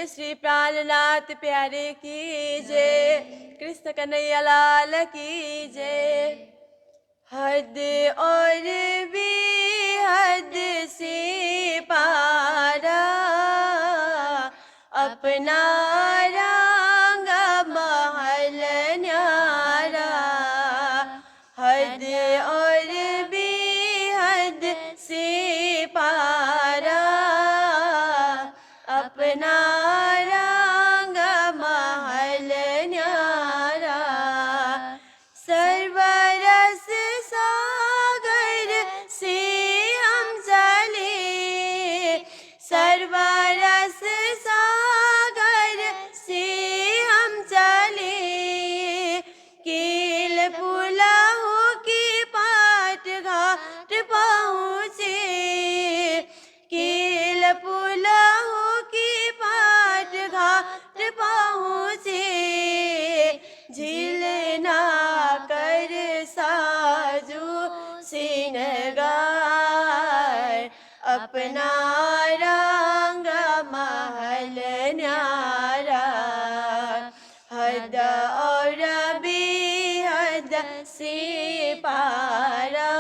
बोले श्री प्राणनाथ प्यारे की जय, कृष्ण कन्हैया लाल की जय। हद और बेहद से पारा अपना रंग महल न्यारा। हद और बेहद से पारा अपना रंग महल न्यारा। सर्वरस सागर से हम चले, सर्वरस सागर से हम चले। केल पुलाव की पाट घाट पहुँचे, केल पुलाव की पाट घाट पहुँचे। झिलना कर साजू सिंगार अपना रंग महल न्यारा। हद और बेहद से पारा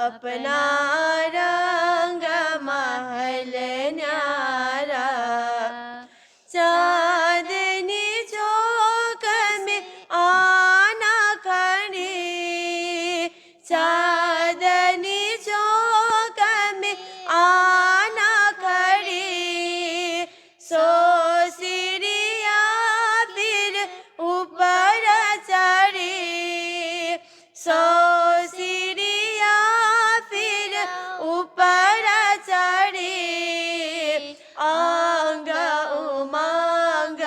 अपना रंग महल न्यारा। चांदनी चौक में आना खड़े, चांदनी चौक में आना खड़े। सो सीढ़ियाँ फिर ऊपर चढ़े, सौ सीढ़ियाँ फिर ऊपर चढ़े। आंग उमंग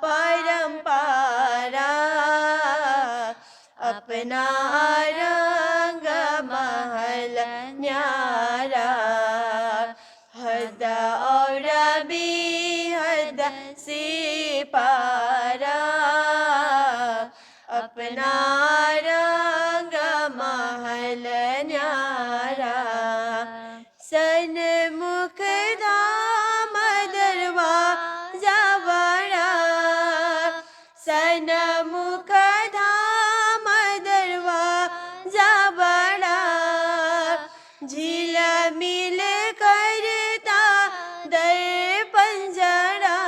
परंपरा अपना रंग महल न्यारा। हद और बेहद से पारा अपना रंग महल न्यारा। सन्मुख धाम दरवाजा बड़ा, सन्मुख धाम दरवाजा बड़ा। झिल मिल करता दर पंजरा,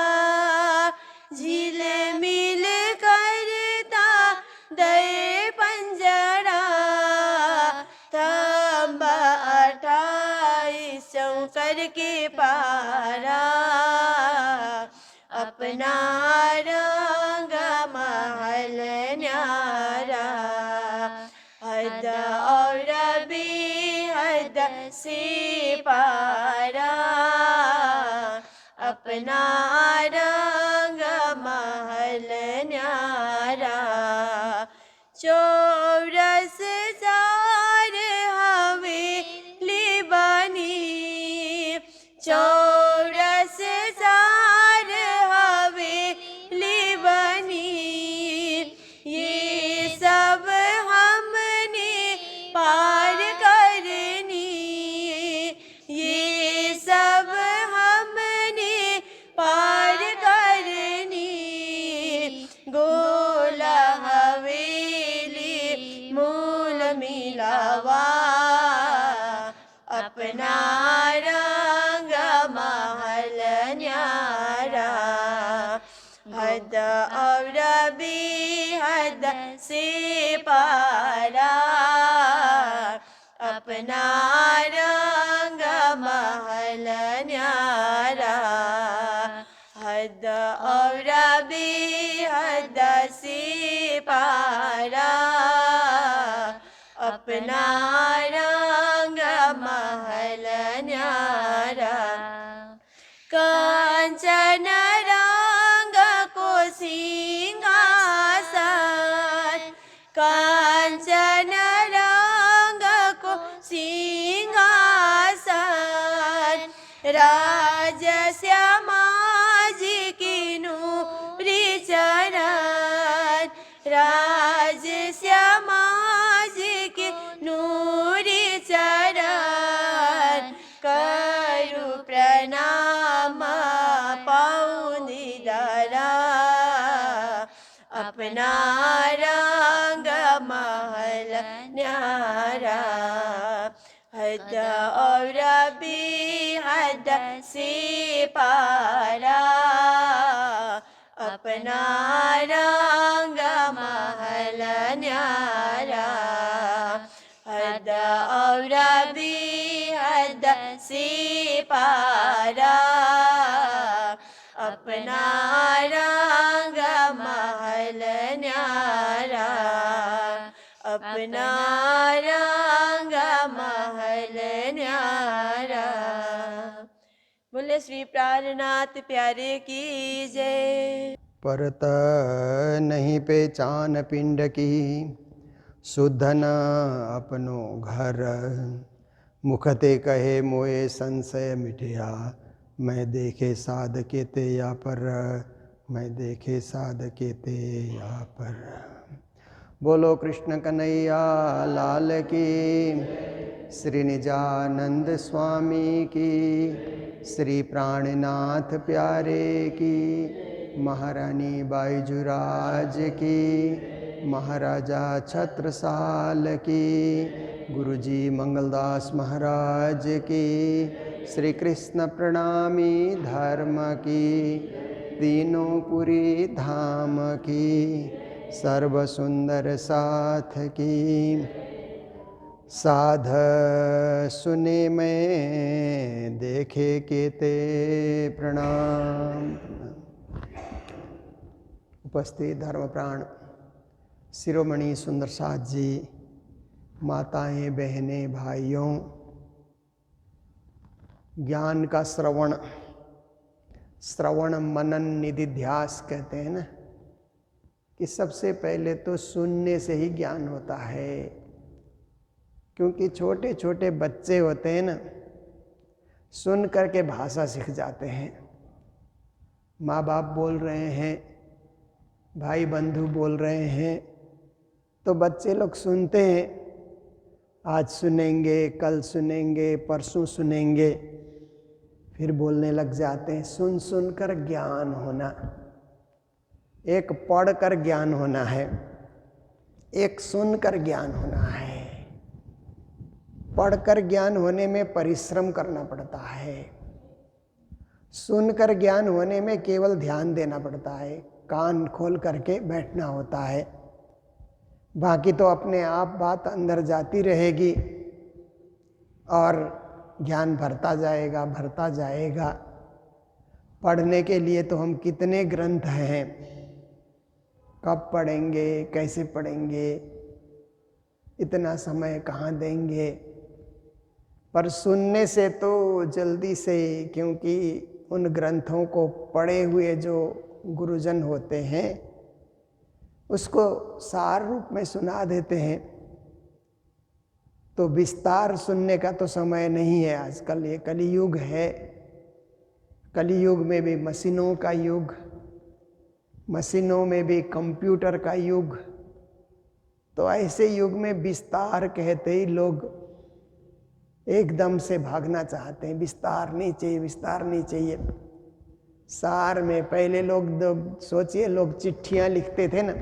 झिल मिल करता दर पंजरा। थंब 28 शंकर के पारा अपना रंग महल न्यारा। हद और बेहद से पारा अपना रंग महल न्यारा। चौरस चार हवेली बनी, चौरस चार हवेली बनी। ये सब हमने पार करनी, ये सब हमने पार करनी। गोल हवेली मूल मिलावा अपना रंग महल न्यारा। हद और बेहद से पारा अपना रंग महल न्यारा। हद और बेहद से पारा अपना रंग महल न्यारा। कांचन रंग को सिंहासन, कांचन रंग को सिंहासन। राज श्यामा जी की नूरी चरण, राज श्यामा जी की नूरी चरण। अपना रंग महल न्यारा हद और बेहद से पारा अपना रंग महल न्यारा हद और बेहद से पारा अपना रंग महल न्यारा अपना रंग महल न्यारा। बोले श्री प्राणनाथ प्यारे की जय। परत नहीं पहचान पिंड की शुद्ध न अपनो घर मुखते कहे मोए संशय मिटिया मैं देखे साध के ते या पर मैं देखे साध के ते या पर। बोलो कृष्ण कन्हैया लाल की, श्री निजानंद स्वामी की, श्री प्राणनाथ प्यारे की, महारानी बाईजुराज की, महाराजा छत्रसाल की, गुरुजी मंगलदास महाराज की, श्री कृष्ण प्रणामी धर्म की, तीनों पुरी धाम की, सर्व सुंदर साथ की। साध सुने में देखे केते प्रणाम। उपस्थित धर्मप्राण शिरोमणि सुंदर साथ जी, माताएं बहनें भाइयों, ज्ञान का श्रवण मनन निधिध्यास कहते हैं ना, कि सबसे पहले तो सुनने से ही ज्ञान होता है। क्योंकि छोटे छोटे बच्चे होते हैं ना, सुन करके भाषा सीख जाते हैं। माँ बाप बोल रहे हैं, भाई बंधु बोल रहे हैं, तो बच्चे लोग सुनते हैं। आज सुनेंगे, कल सुनेंगे, परसों सुनेंगे, फिर बोलने लग जाते हैं। सुन सुन कर ज्ञान होना, एक पढ़ कर ज्ञान होना है, एक सुन कर ज्ञान होना है। पढ़कर ज्ञान होने में परिश्रम करना पड़ता है, सुनकर ज्ञान होने में केवल ध्यान देना पड़ता है, कान खोल करके बैठना होता है। बाकी तो अपने आप बात अंदर जाती रहेगी और ज्ञान भरता जाएगा, भरता जाएगा। पढ़ने के लिए तो हम कितने ग्रंथ हैं, कब पढ़ेंगे, कैसे पढ़ेंगे, इतना समय कहाँ देंगे। पर सुनने से तो जल्दी से, क्योंकि उन ग्रंथों को पढ़े हुए जो गुरुजन होते हैं उसको सार रूप में सुना देते हैं। तो विस्तार सुनने का तो समय नहीं है आजकल, ये कलियुग है। कलियुग में भी मशीनों का युग, मशीनों में भी कंप्यूटर का युग। तो ऐसे युग में विस्तार कहते ही लोग एकदम से भागना चाहते हैं, विस्तार नहीं चाहिए, विस्तार नहीं चाहिए। सार में पहले लोग सोचिए, लोग चिट्ठियां लिखते थे ना,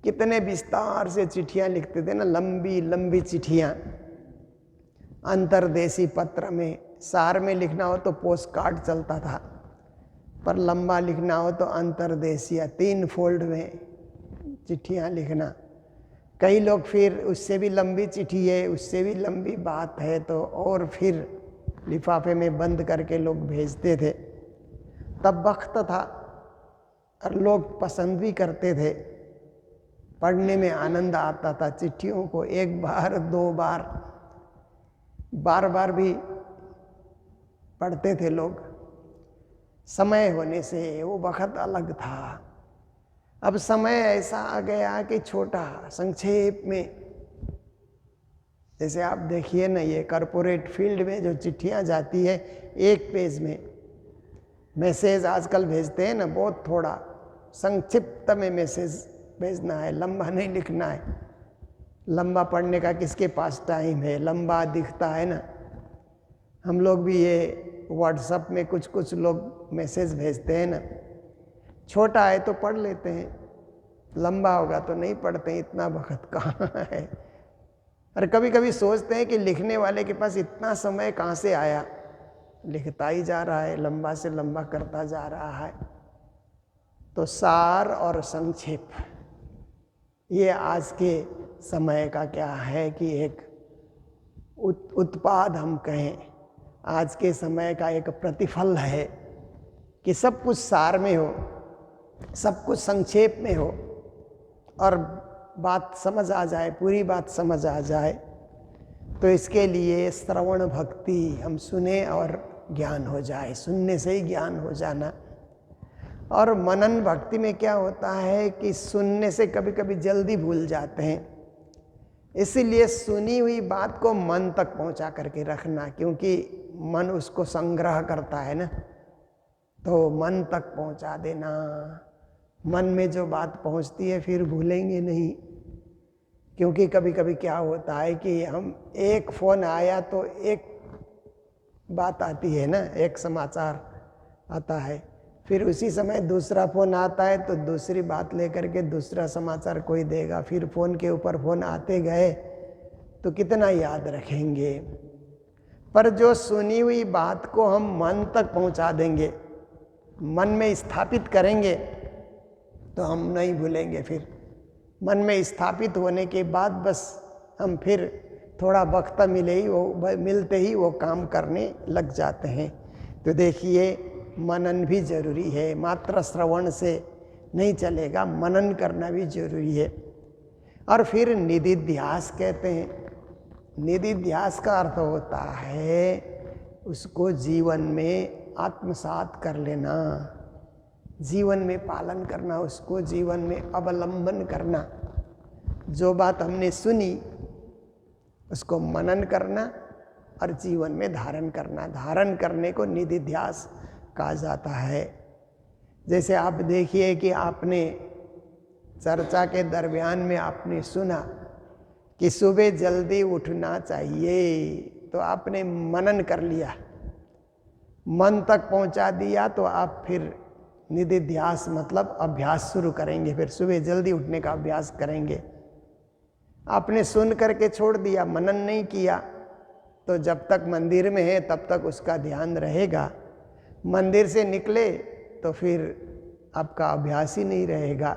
कितने विस्तार से चिट्ठियां लिखते थे ना, लंबी लंबी चिट्ठियां। अंतरदेशी पत्र में, सार में लिखना हो तो पोस्ट कार्ड चलता था, पर लंबा लिखना हो तो अंतरदेशीय 3 फोल्ड में चिट्ठियां लिखना। कई लोग फिर उससे भी लंबी चिट्ठी है, उससे भी लंबी बात है, तो और फिर लिफाफे में बंद करके लोग भेजते थे। तब वक्त था और लोग पसंद भी करते थे, पढ़ने में आनंद आता था। चिट्ठियों को 1 बार 2 बार, बार बार भी पढ़ते थे लोग। समय होने से वो वक्त अलग था। अब समय ऐसा आ गया कि छोटा संक्षेप में, जैसे आप देखिए ना, ये कॉरपोरेट फील्ड में जो चिट्ठियां जाती है 1 पेज में, मैसेज आजकल भेजते हैं ना, बहुत थोड़ा संक्षिप्त में मैसेज भेजना है, लंबा नहीं लिखना है। लंबा पढ़ने का किसके पास टाइम है, लंबा दिखता है ना। हम लोग भी ये व्हाट्सएप में कुछ कुछ लोग मैसेज भेजते हैं ना, छोटा है तो पढ़ लेते हैं, लंबा होगा तो नहीं पढ़ते, इतना वक्त कहाँ है। और कभी कभी सोचते हैं कि लिखने वाले के पास इतना समय कहाँ से आया, लिखता ही जा रहा है, लंबा से लंबा करता जा रहा है। तो सार और संक्षेप, ये आज के समय का क्या है कि एक उत्पाद हम कहें, आज के समय का एक प्रतिफल है कि सब कुछ सार में हो, सब कुछ संक्षेप में हो और बात समझ आ जाए, पूरी बात समझ आ जाए। तो इसके लिए श्रवण भक्ति, हम सुने और ज्ञान हो जाए, सुनने से ही ज्ञान हो जाना। और मनन भक्ति में क्या होता है कि सुनने से कभी कभी जल्दी भूल जाते हैं, इसीलिए सुनी हुई बात को मन तक पहुंचा करके रखना, क्योंकि मन उसको संग्रह करता है ना, तो मन तक पहुंचा देना। मन में जो बात पहुंचती है फिर भूलेंगे नहीं। क्योंकि कभी कभी क्या होता है कि हम एक फ़ोन आया तो एक बात आती है ना, एक समाचार आता है, फिर उसी समय दूसरा फ़ोन आता है तो दूसरी बात लेकर के दूसरा समाचार कोई देगा, फिर फ़ोन के ऊपर फ़ोन आते गए तो कितना याद रखेंगे। पर जो सुनी हुई बात को हम मन तक पहुंचा देंगे, मन में स्थापित करेंगे, तो हम नहीं भूलेंगे। फिर मन में स्थापित होने के बाद बस हम फिर थोड़ा वक्त मिलते ही वो काम करने लग जाते हैं। तो देखिए, मनन भी जरूरी है, मात्र श्रवण से नहीं चलेगा, मनन करना भी जरूरी है। और फिर निधिध्यास कहते हैं। निधिध्यास का अर्थ होता है उसको जीवन में आत्मसात कर लेना, जीवन में पालन करना, उसको जीवन में अवलंबन करना। जो बात हमने सुनी उसको मनन करना और जीवन में धारण करना। धारण करने को निधिध्यास कहा जाता है। जैसे आप देखिए कि आपने चर्चा के दरमियान में आपने सुना कि सुबह जल्दी उठना चाहिए, तो आपने मनन कर लिया, मन तक पहुंचा दिया, तो आप फिर निधिध्यास मतलब अभ्यास शुरू करेंगे, फिर सुबह जल्दी उठने का अभ्यास करेंगे। आपने सुन करके छोड़ दिया, मनन नहीं किया, तो जब तक मंदिर में है तब तक उसका ध्यान रहेगा। मंदिर से निकले तो फिर आपका अभ्यास ही नहीं रहेगा।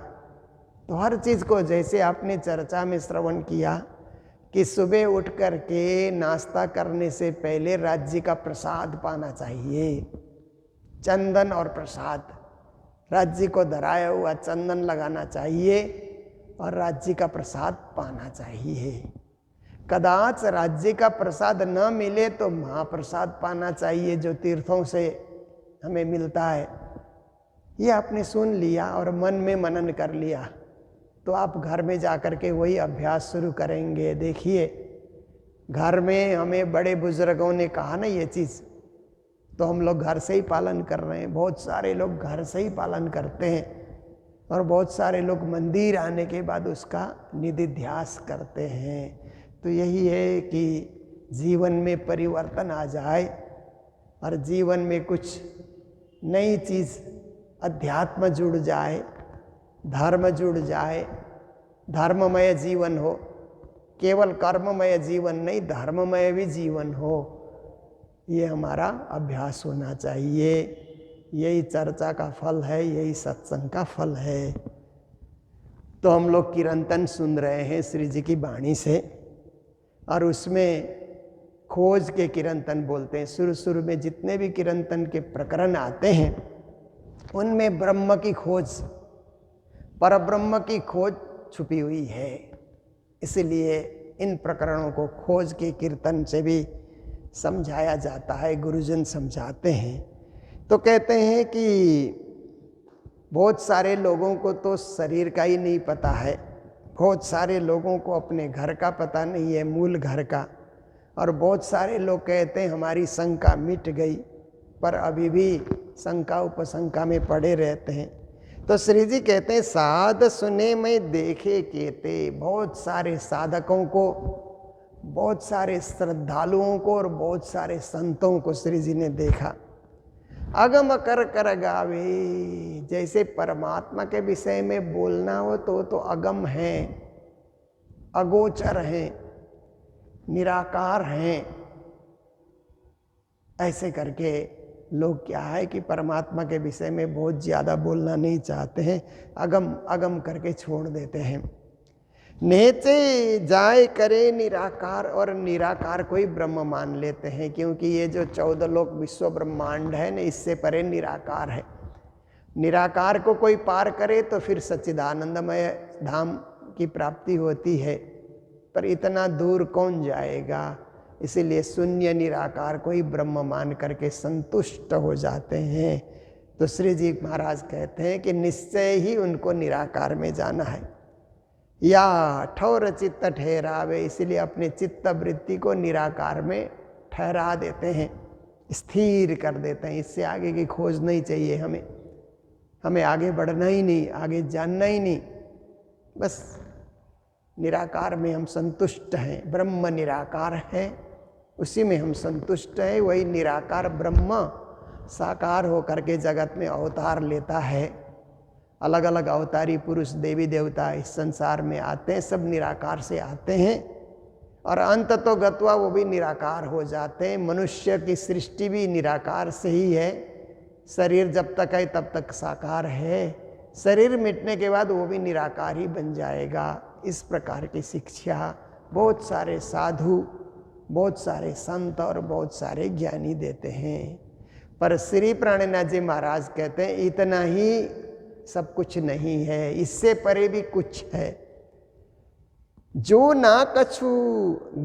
तो हर चीज़ को, जैसे आपने चर्चा में श्रवण किया कि सुबह उठ करके नाश्ता करने से पहले राज्य का प्रसाद पाना चाहिए, चंदन और प्रसाद, राज्य को धराया हुआ चंदन लगाना चाहिए और राज्य का प्रसाद पाना चाहिए। कदाच राज्य का प्रसाद न मिले तो महाप्रसाद पाना चाहिए, जो तीर्थों से हमें मिलता है। ये आपने सुन लिया और मन में मनन कर लिया, तो आप घर में जाकर के वही अभ्यास शुरू करेंगे। देखिए, घर में हमें बड़े बुजुर्गों ने कहा ना ये चीज़, तो हम लोग घर से ही पालन कर रहे हैं। बहुत सारे लोग घर से ही पालन करते हैं और बहुत सारे लोग मंदिर आने के बाद उसका निधिध्यास करते हैं। तो यही है कि जीवन में परिवर्तन आ जाए और जीवन में कुछ नई चीज़, अध्यात्म जुड़ जाए, धर्म जुड़ जाए, धर्ममय जीवन हो, केवल कर्ममय जीवन नहीं, धर्ममय भी जीवन हो। ये हमारा अभ्यास होना चाहिए। यही चर्चा का फल है, यही सत्संग का फल है। तो हम लोग कीर्तन सुन रहे हैं श्री जी की वाणी से, और उसमें खोज के कीर्तन बोलते हैं। शुरू शुरू में जितने भी कीर्तन के प्रकरण आते हैं उनमें ब्रह्म की खोज, परब्रह्म की खोज छुपी हुई है। इसलिए इन प्रकरणों को खोज के कीर्तन से भी समझाया जाता है, गुरुजन समझाते हैं। तो कहते हैं कि बहुत सारे लोगों को तो शरीर का ही नहीं पता है, बहुत सारे लोगों को अपने घर का पता नहीं है, मूल घर का, और बहुत सारे लोग कहते हैं हमारी शंका मिट गई, पर अभी भी शंका उपशंका में पड़े रहते हैं। तो श्री जी कहते हैं साध सुने में देखे केते। बहुत सारे साधकों को, बहुत सारे श्रद्धालुओं को और बहुत सारे संतों को श्री जी ने देखा। अगम कर कर गावे। जैसे परमात्मा के विषय में बोलना हो तो अगम है, अगोचर है, निराकार हैं। ऐसे करके लोग क्या है कि परमात्मा के विषय में बहुत ज़्यादा बोलना नहीं चाहते हैं, अगम अगम करके छोड़ देते हैं। नेचे जाए करे निराकार, और निराकार को ही ब्रह्म मान लेते हैं, क्योंकि ये जो 14 लोक विश्व ब्रह्मांड है न, इससे परे निराकार है। निराकार को कोई पार करे तो फिर सच्चिदानंदमय धाम की प्राप्ति होती है, पर इतना दूर कौन जाएगा। इसीलिए शून्य निराकार को ही ब्रह्म मान करके संतुष्ट हो जाते हैं। तो श्री जी महाराज कहते हैं कि निश्चय ही उनको निराकार में जाना है, या ठौर चित्त ठहरावे। इसलिए अपने चित्त वृत्ति को निराकार में ठहरा देते हैं, स्थिर कर देते हैं। इससे आगे की खोज नहीं चाहिए हमें आगे बढ़ना ही नहीं, आगे जानना ही नहीं, बस निराकार में हम संतुष्ट हैं। ब्रह्म निराकार है, उसी में हम संतुष्ट हैं। वही निराकार ब्रह्म साकार होकर के जगत में अवतार लेता है। अलग अलग अवतारी पुरुष देवी देवता इस संसार में आते हैं, सब निराकार से आते हैं, और अंत तो गत्वा वो भी निराकार हो जाते हैं। मनुष्य की सृष्टि भी निराकार से ही है। शरीर जब तक है तब तक साकार है, शरीर मिटने के बाद वो भी निराकार ही बन जाएगा। इस प्रकार की शिक्षा बहुत सारे साधु, बहुत सारे संत और बहुत सारे ज्ञानी देते हैं। पर श्री प्राणनाथ जी महाराज कहते हैं इतना ही सब कुछ नहीं है, इससे परे भी कुछ है। जो ना कछु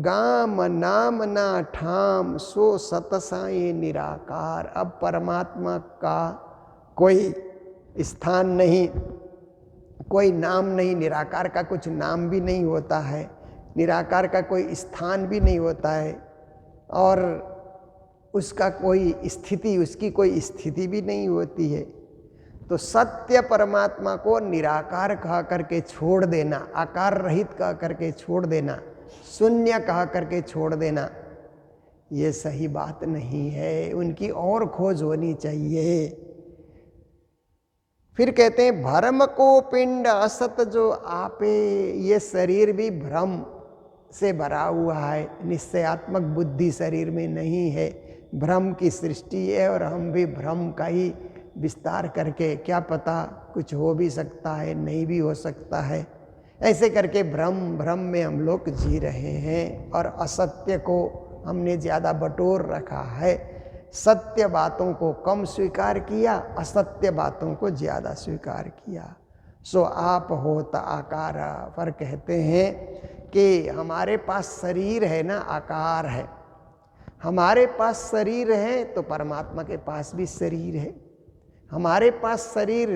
गाम नाम ना ठाम, सो सतसाई निराकार। अब परमात्मा का कोई स्थान नहीं, कोई नाम नहीं। निराकार का कुछ नाम भी नहीं होता है, निराकार का कोई स्थान भी नहीं होता है, और उसका कोई स्थिति, उसकी कोई स्थिति भी नहीं होती है। तो सत्य परमात्मा को निराकार कह करके छोड़ देना, आकार रहित कह करके छोड़ देना, शून्य कह करके छोड़ देना, ये सही बात नहीं है। उनकी और खोज होनी चाहिए। फिर कहते हैं भ्रम को पिंड असत जो आपे। ये शरीर भी भ्रम से भरा हुआ है, निश्चयात्मक बुद्धि शरीर में नहीं है। भ्रम की सृष्टि है, और हम भी भ्रम का ही विस्तार करके, क्या पता कुछ हो भी सकता है, नहीं भी हो सकता है। ऐसे करके भ्रम में हम लोग जी रहे हैं, और असत्य को हमने ज़्यादा बटोर रखा है। सत्य बातों को कम स्वीकार किया, असत्य बातों को ज़्यादा स्वीकार किया। सो आप होत आकार। पर कहते हैं कि हमारे पास शरीर है ना, आकार है। हमारे पास शरीर है तो परमात्मा के पास भी शरीर है। हमारे पास शरीर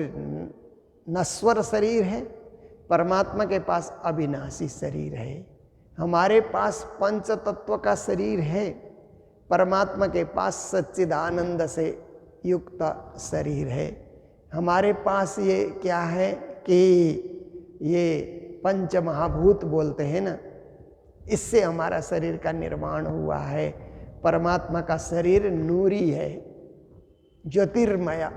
नश्वर शरीर है, परमात्मा के पास अविनाशी शरीर है। हमारे पास पंच तत्व का शरीर है, परमात्मा के पास सच्चिदानंद से युक्त शरीर है। हमारे पास ये क्या है कि ये पंच महाभूत बोलते हैं ना, इससे हमारा शरीर का निर्माण हुआ है। परमात्मा का शरीर नूरी है, ज्योतिर्मय,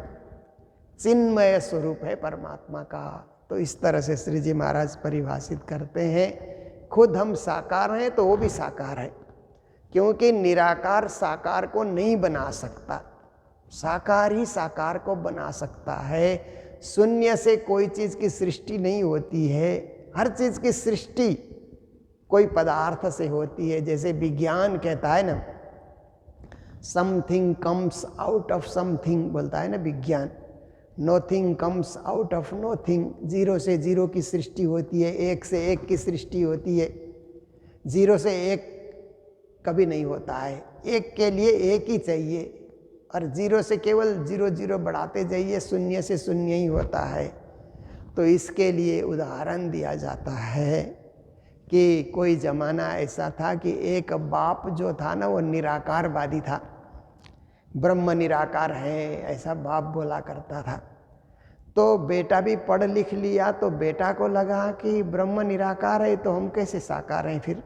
चिन्मय स्वरूप है परमात्मा का। तो इस तरह से श्री जी महाराज परिभाषित करते हैं। खुद हम साकार हैं तो वो भी साकार है, क्योंकि निराकार साकार को नहीं बना सकता, साकार ही साकार को बना सकता है। शून्य से कोई चीज़ की सृष्टि नहीं होती है, हर चीज़ की सृष्टि कोई पदार्थ से होती है। जैसे विज्ञान कहता है ना, something comes out of something, बोलता है ना विज्ञान। Nothing comes out of nothing. Zero से जीरो की सृष्टि होती है, एक से एक की सृष्टि होती है। जीरो से एक कभी नहीं होता है, एक के लिए एक ही चाहिए, और जीरो से केवल जीरो जीरो बढ़ाते जाइए, शून्य से शून्य ही होता है। तो इसके लिए उदाहरण दिया जाता है कि कोई ज़माना ऐसा था कि एक बाप जो था ना, वो निराकारवादी था। ब्रह्म निराकार है ऐसा बाप बोला करता था। तो बेटा भी पढ़ लिख लिया, तो बेटा को लगा कि ब्रह्म निराकार है तो हम कैसे साकार हैं, फिर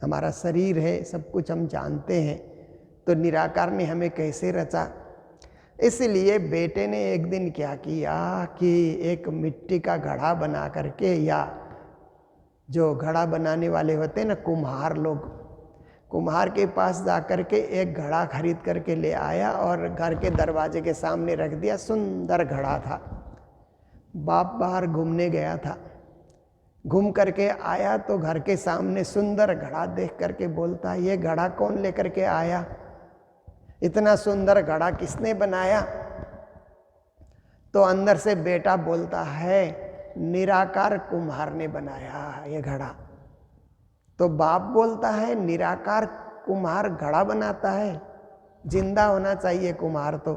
हमारा शरीर है, सब कुछ हम जानते हैं, तो निराकार ने हमें कैसे रचा। इसलिए बेटे ने एक दिन क्या किया कि एक मिट्टी का घड़ा बना करके, या जो घड़ा बनाने वाले होते हैं ना कुम्हार लोग, कुम्हार के पास जा कर के एक घड़ा खरीद करके ले आया और घर के दरवाजे के सामने रख दिया। सुंदर घड़ा था। बाप बाहर घूमने गया था, घूम करके आया तो घर के सामने सुंदर घड़ा देख करके बोलता है, ये घड़ा कौन लेकर के आया? इतना सुंदर घड़ा किसने बनाया? तो अंदर से बेटा बोलता है, निराकार कुम्हार ने बनाया ये घड़ा। तो बाप बोलता है, निराकार कुम्हार घड़ा बनाता है? जिंदा होना चाहिए कुम्हार तो,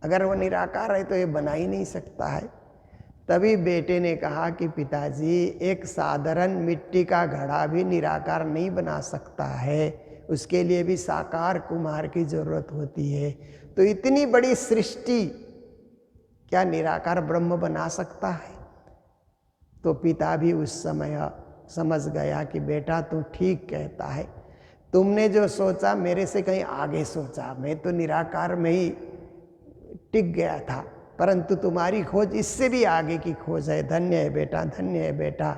अगर वो निराकार है तो ये बना ही नहीं सकता है। तभी बेटे ने कहा कि पिताजी, एक साधारण मिट्टी का घड़ा भी निराकार नहीं बना सकता है, उसके लिए भी साकार कुम्हार की जरूरत होती है। तो इतनी बड़ी सृष्टि क्या निराकार ब्रह्म बना सकता है? तो पिता भी उस समय समझ गया कि बेटा तू ठीक कहता है, तुमने जो सोचा मेरे से कहीं आगे सोचा, मैं तो निराकार में ही टिक गया था, परंतु तुम्हारी खोज इससे भी आगे की खोज है। धन्य है बेटा, धन्य है बेटा,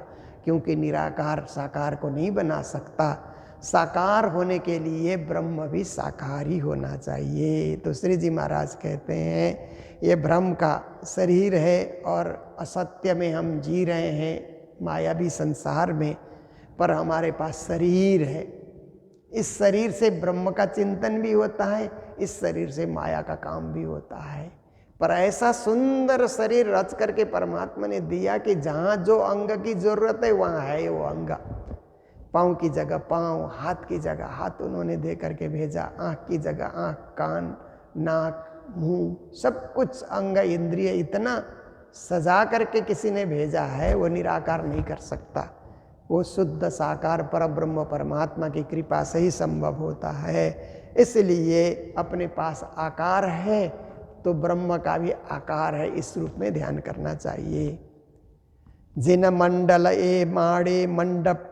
क्योंकि निराकार साकार को नहीं बना सकता। साकार होने के लिए ब्रह्म भी साकार ही होना चाहिए। तो श्री जी महाराज कहते हैं, ये भ्रम का शरीर है और असत्य में हम जी रहे हैं, मायावी संसार में, पर हमारे पास शरीर है। इस शरीर से ब्रह्म का चिंतन भी होता है, इस शरीर से माया का काम भी होता है। पर ऐसा सुंदर शरीर रच करके परमात्मा ने दिया कि जहाँ जो अंग की जरूरत है वहाँ है वो अंग। पाँव की जगह पाँव, हाथ की जगह हाथ उन्होंने दे करके भेजा, आँख की जगह आँख, कान, नाक, मुंह, सब कुछ अंग इंद्रिय इतना सजा करके किसी ने भेजा है, वो निराकार नहीं कर सकता। वो शुद्ध साकार परब्रह्म परमात्मा की कृपा से ही संभव होता है। इसलिए अपने पास आकार है तो ब्रह्म का भी आकार है, इस रूप में ध्यान करना चाहिए। जिन मंडल ए माड़े मंडप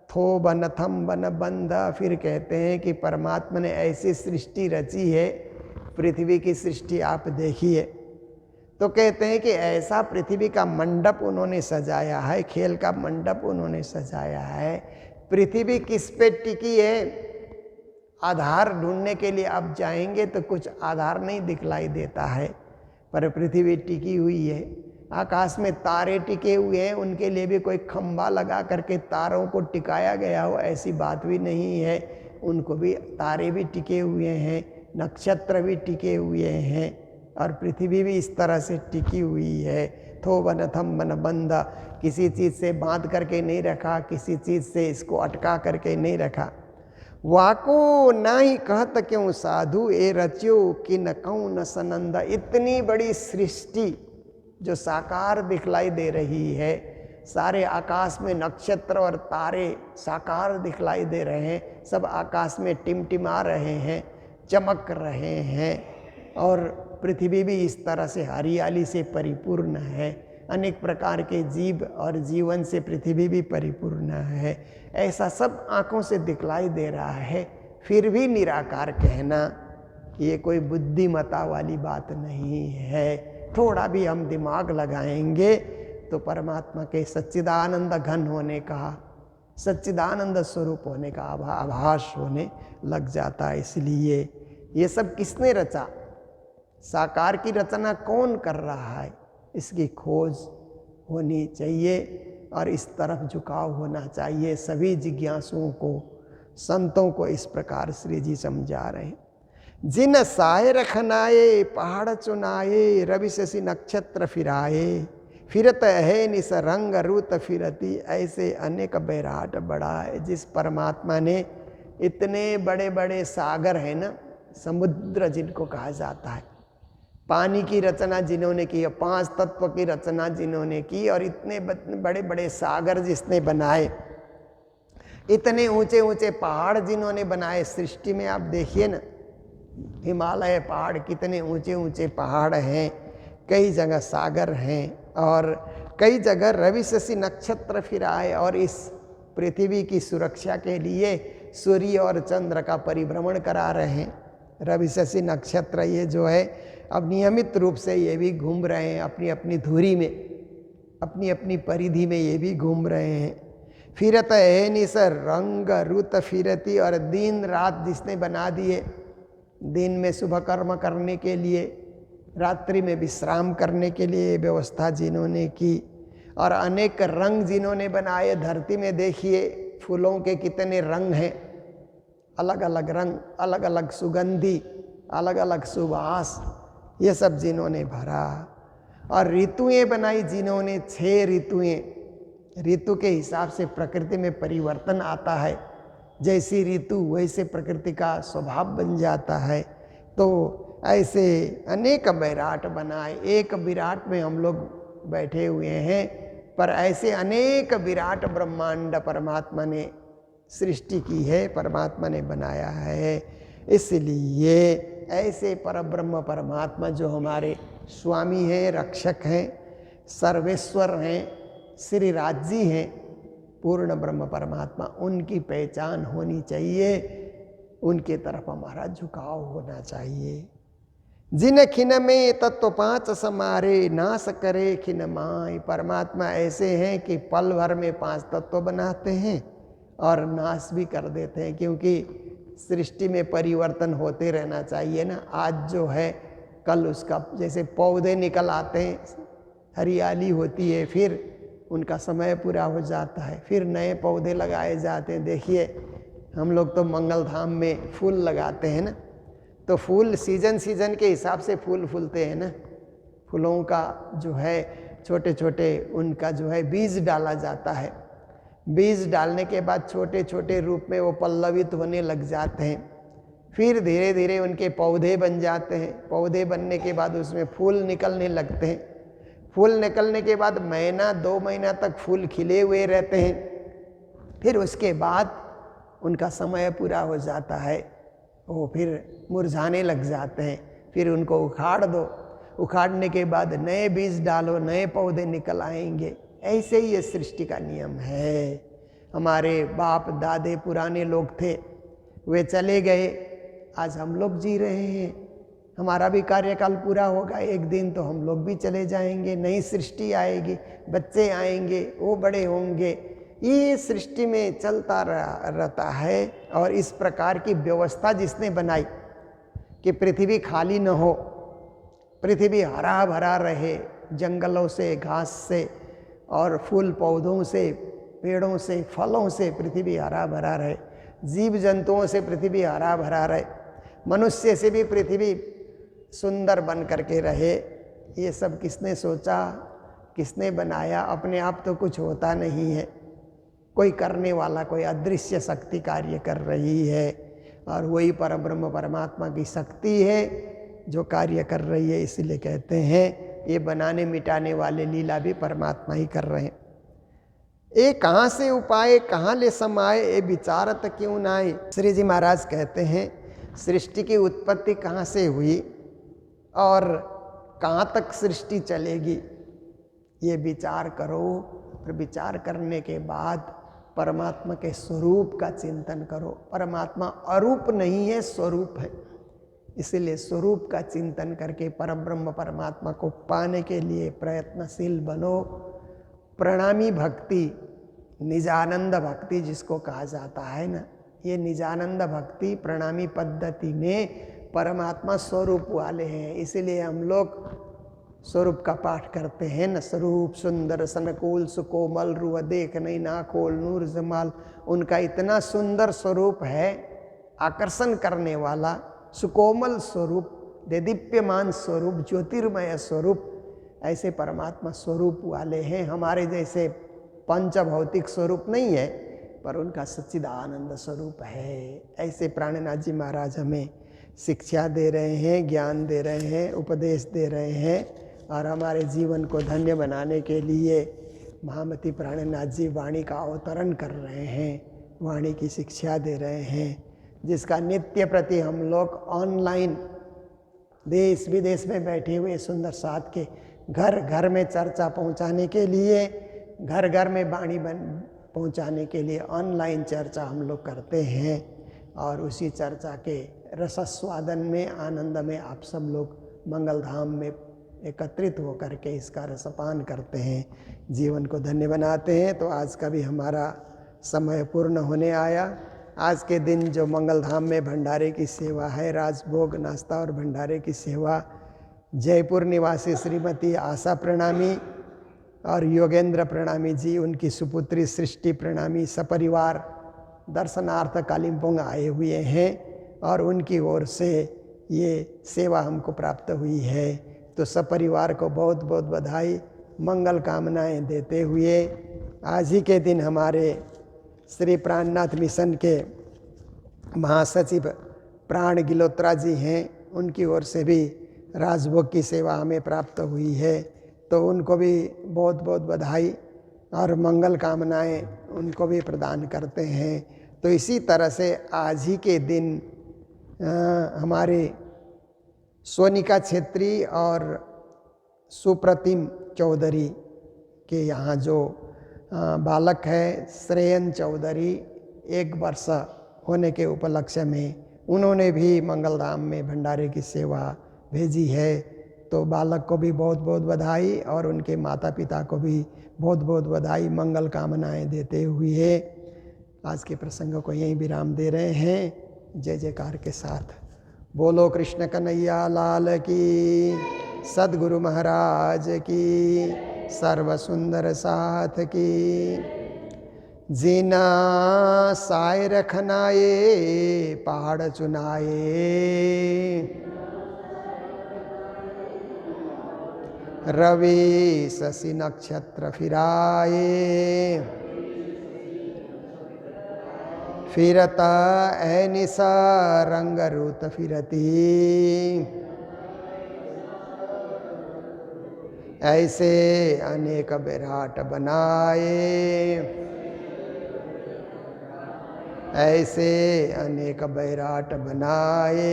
थो बन थम बन बंध। फिर कहते हैं कि परमात्मा ने ऐसी सृष्टि रची है, पृथ्वी की सृष्टि आप देखिए, तो कहते हैं कि ऐसा पृथ्वी का मंडप उन्होंने सजाया है, खेल का मंडप उन्होंने सजाया है। पृथ्वी किस पे टिकी है? आधार ढूंढने के लिए आप जाएंगे तो कुछ आधार नहीं दिखलाई देता है, पर पृथ्वी टिकी हुई है। आकाश में तारे टिके हुए हैं, उनके लिए भी कोई खंभा लगा करके तारों को टिकाया गया हो ऐसी बात भी नहीं है, उनको भी तारे भी टिके हुए हैं, नक्षत्र भी टिके हुए हैं, और पृथ्वी भी इस तरह से टिकी हुई है। थो बन थम बन बंधा, किसी चीज़ से बांध करके नहीं रखा, किसी चीज़ से इसको अटका करके नहीं रखा। वाको ना ही कहत क्यों साधु, ए रच्यो कि न कहूँ न सनंदा। इतनी बड़ी सृष्टि जो साकार दिखलाई दे रही है, सारे आकाश में नक्षत्र और तारे साकार दिखलाई दे रहे हैं, सब आकाश में टिमटिमा रहे हैं, चमक रहे हैं, और पृथ्वी भी इस तरह से हरियाली से परिपूर्ण है, अनेक प्रकार के जीव और जीवन से पृथ्वी भी परिपूर्ण है। ऐसा सब आँखों से दिखलाई दे रहा है, फिर भी निराकार कहना ये कोई बुद्धिमता वाली बात नहीं है। थोड़ा भी हम दिमाग लगाएंगे तो परमात्मा के सच्चिदानंद घन होने का, सच्चिदानंद स्वरूप होने का आभास होने लग जाता है। इसलिए ये सब किसने रचा? साकार की रचना कौन कर रहा है? इसकी खोज होनी चाहिए और इस तरफ झुकाव होना चाहिए सभी जिज्ञासुओं को, संतों को। इस प्रकार श्री जी समझा रहे हैं। जिन साए रखनाए पहाड़ चुनाए, रवि शशि नक्षत्र फिराए, फिरत है निस रंग रुत फिरती, ऐसे अनेक बैराट बड़ा है। जिस परमात्मा ने इतने बड़े बड़े सागर है ना, समुद्र जिनको कहा जाता है, पानी की रचना जिन्होंने की, 5 तत्व की रचना जिन्होंने की, और इतने बड़े बड़े सागर जिसने बनाए, इतने ऊंचे ऊंचे पहाड़ जिन्होंने बनाए सृष्टि में। आप देखिए ना, हिमालय पहाड़ कितने ऊंचे ऊंचे पहाड़ हैं, कई जगह सागर हैं, और कई जगह रवि शशि नक्षत्र फिराए, और इस पृथ्वी की सुरक्षा के लिए सूर्य और चंद्र का परिभ्रमण करा रहे हैं। रवि शशि नक्षत्र ये जो है अब नियमित रूप से ये भी घूम रहे हैं अपनी अपनी धुरी में, अपनी अपनी परिधि में ये भी घूम रहे हैं। फिरत है निसर रंग रुत फिरती, और दिन रात जिसने बना दिए, दिन में शुभ कर्म करने के लिए, रात्रि में विश्राम करने के लिए व्यवस्था जिन्होंने की, और अनेक रंग जिन्होंने बनाए। धरती में देखिए फूलों के कितने रंग हैं, अलग अलग रंग, अलग अलग सुगंधी, अलग अलग सुवास, ये सब जिन्होंने भरा। और ऋतुएं बनाई जिन्होंने, 6 ऋतुएं। ऋतु के हिसाब से प्रकृति में परिवर्तन आता है, जैसी ऋतु वैसे प्रकृति का स्वभाव बन जाता है। तो ऐसे अनेक विराट बनाए, एक विराट में हम लोग बैठे हुए हैं, पर ऐसे अनेक विराट ब्रह्मांड परमात्मा ने सृष्टि की है, परमात्मा ने बनाया है। इसलिए ऐसे परब्रह्म परमात्मा जो हमारे स्वामी हैं, रक्षक हैं, सर्वेश्वर हैं, श्री राजी हैं, पूर्ण ब्रह्म परमात्मा, उनकी पहचान होनी चाहिए, उनके तरफ हमारा झुकाव होना चाहिए। जिन खिन में तत्व 5 समारे, नाश करे खिन माय। परमात्मा ऐसे हैं कि पल भर में 5 तत्व बनाते हैं और नाश भी कर देते हैं, क्योंकि सृष्टि में परिवर्तन होते रहना चाहिए ना। आज जो है कल उसका, जैसे पौधे निकल आते हैं, हरियाली होती है, फिर उनका समय पूरा हो जाता है, फिर नए पौधे लगाए जाते हैं। देखिए हम लोग तो मंगल धाम में फूल लगाते हैं ना, तो फूल सीजन सीजन के हिसाब से फूल फूलते हैं ना। फूलों का जो है छोटे छोटे उनका जो है बीज डाला जाता है, बीज डालने के बाद छोटे छोटे रूप में वो पल्लवित होने लग जाते हैं, फिर धीरे धीरे उनके पौधे बन जाते हैं। पौधे बनने के बाद उसमें फूल निकलने लगते हैं, फूल निकलने के बाद महीना 2 महीना तक फूल खिले हुए रहते हैं, फिर उसके बाद उनका समय पूरा हो जाता है, वो फिर मुरझाने लग जाते हैं, फिर उनको उखाड़ दो, उखाड़ने के बाद नए बीज डालो, नए पौधे निकल आएंगे। ऐसे ही ये सृष्टि का नियम है। हमारे बाप दादे पुराने लोग थे, वे चले गए, आज हम लोग जी रहे हैं, हमारा भी कार्यकाल पूरा होगा, एक दिन तो हम लोग भी चले जाएंगे, नई सृष्टि आएगी, बच्चे आएंगे, वो बड़े होंगे, ये सृष्टि में चलता रहता है। और इस प्रकार की व्यवस्था जिसने बनाई कि पृथ्वी खाली न हो, पृथ्वी हरा भरा रहे, जंगलों से, घास से और फूल पौधों से, पेड़ों से, फलों से पृथ्वी हरा भरा रहे, जीव जंतुओं से पृथ्वी हरा भरा रहे, मनुष्य से भी पृथ्वी सुंदर बन करके रहे। ये सब किसने सोचा, किसने बनाया? अपने आप तो कुछ होता नहीं है, कोई करने वाला, कोई अदृश्य शक्ति कार्य कर रही है, और वही परब्रह्म परमात्मा की शक्ति है जो कार्य कर रही है। इसीलिए कहते हैं ये बनाने मिटाने वाले लीला भी परमात्मा ही कर रहे हैं। ये कहाँ से उपाय कहाँ ले समाये, ये विचारत क्यों ना आए। श्री जी महाराज कहते हैं सृष्टि की उत्पत्ति कहाँ से हुई और कहाँ तक सृष्टि चलेगी, ये विचार करो। और विचार करने के बाद परमात्मा के स्वरूप का चिंतन करो। परमात्मा अरूप नहीं है, स्वरूप है, इसीलिए स्वरूप का चिंतन करके परब्रह्म परमात्मा को पाने के लिए प्रयत्नशील बनो। प्रणामी भक्ति, निजानंद भक्ति जिसको कहा जाता है ना, ये निजानंद भक्ति प्रणामी पद्धति में परमात्मा स्वरूप वाले हैं, इसीलिए हम लोग स्वरूप का पाठ करते हैं न। स्वरूप सुंदर सनकूल सुकोमल रुआ देख नहीं ना खोल नूर जमाल। उनका इतना सुंदर स्वरूप है, आकर्षण करने वाला सुकोमल स्वरूप, देदीप्यमान स्वरूप, ज्योतिर्मय स्वरूप, ऐसे परमात्मा स्वरूप वाले हैं। हमारे जैसे पंच भौतिक स्वरूप नहीं है, पर उनका सच्चिदानंद स्वरूप है। ऐसे प्राणनाथ जी महाराज हमें शिक्षा दे रहे हैं, ज्ञान दे रहे हैं, उपदेश दे रहे हैं, और हमारे जीवन को धन्य बनाने के लिए महामती प्राणनाथ जी वाणी का अवतरण कर रहे हैं, वाणी की शिक्षा दे रहे हैं, जिसका नित्य प्रति हम लोग ऑनलाइन देश विदेश में बैठे हुए सुंदर साथ के घर घर में चर्चा पहुंचाने के लिए, घर घर में वाणी पहुंचाने के लिए ऑनलाइन चर्चा हम लोग करते हैं। और उसी चर्चा के रसस्वादन में, आनंद में आप सब लोग मंगल धाम में एकत्रित होकर के इसका रसपान करते हैं, जीवन को धन्य बनाते हैं। तो आज का भी हमारा समय पूर्ण होने आया। आज के दिन जो मंगल धाम में भंडारे की सेवा है, राजभोग, नाश्ता और भंडारे की सेवा, जयपुर निवासी श्रीमती आशा प्रणामी और योगेंद्र प्रणामी जी, उनकी सुपुत्री सृष्टि प्रणामी सपरिवार दर्शनार्थ कालिम्पोंग आए हुए हैं और उनकी ओर से ये सेवा हमको प्राप्त हुई है। तो सपरिवार को बहुत बहुत बधाई, मंगल कामनाएं देते हुए आज ही के दिन हमारे श्री प्राणनाथ मिशन के महासचिव प्राण गिलोत्रा जी हैं, उनकी ओर से भी राजभोग की सेवा हमें प्राप्त हुई है। तो उनको भी बहुत बहुत बधाई और मंगल कामनाएं उनको भी प्रदान करते हैं। तो इसी तरह से आज ही के दिन हमारे सोनिका छेत्री और सुप्रतिम चौधरी के यहाँ जो बालक है श्रेयन चौधरी, 1 वर्ष होने के उपलक्ष्य में उन्होंने भी मंगलधाम में भंडारे की सेवा भेजी है। तो बालक को भी बहुत बहुत बधाई और उनके माता पिता को भी बहुत बहुत बधाई, मंगल कामनाएं देते हुए आज के प्रसंग को यहीं विराम दे रहे हैं। जय जयकार के साथ बोलो कृष्ण कन्हैया लाल की, सद्गुरु महाराज की, सर्व सुंदर साथ की। जीना साय रखनाए पहाड़ चुनाए, रवि शशि नक्षत्र फिराए, फिरता ऐ निशा रंग रूत फिरती, ऐसे अनेक विराट बनाए, ऐसे अनेक विराट बनाए।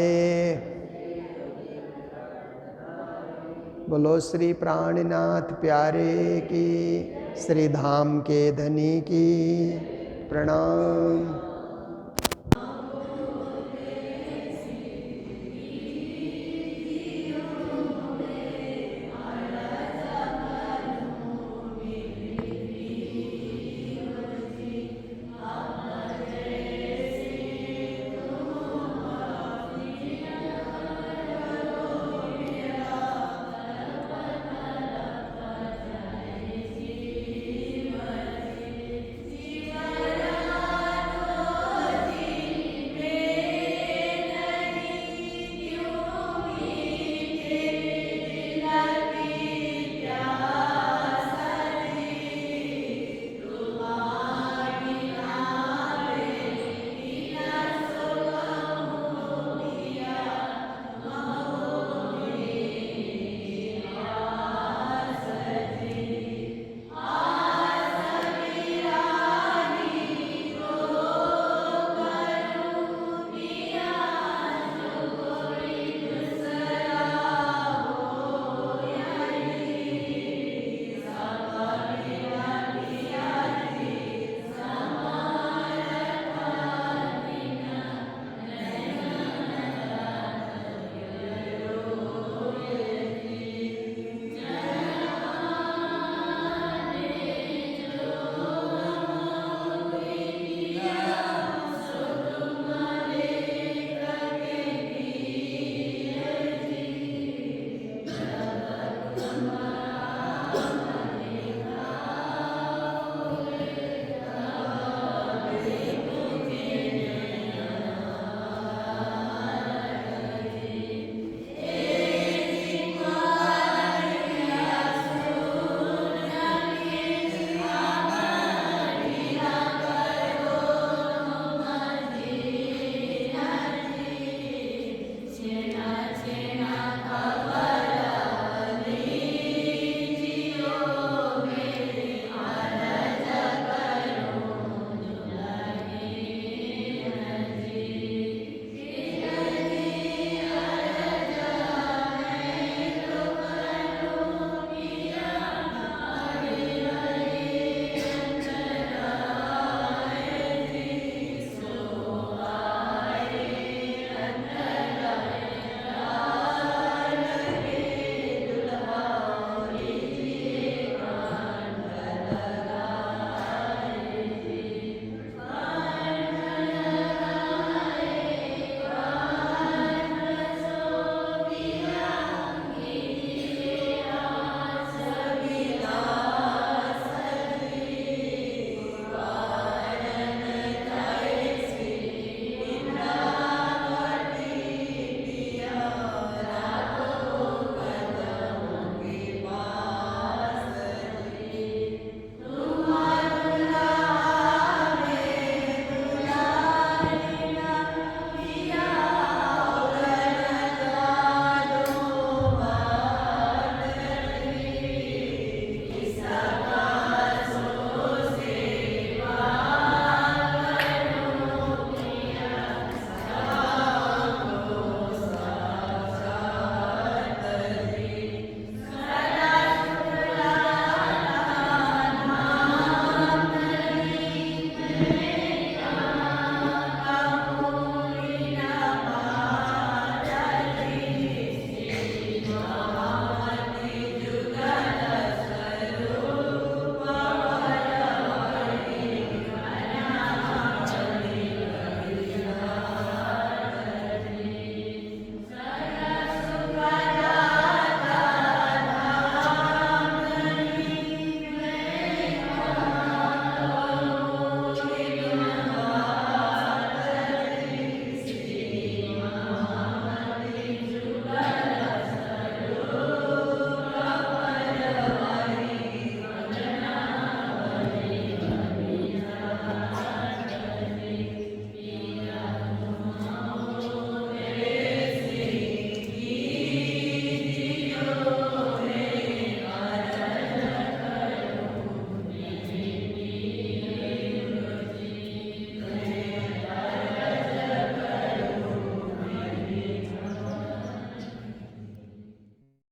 बोलो श्री प्राणनाथ प्यारे की, श्री धाम के धनी की। प्रणाम।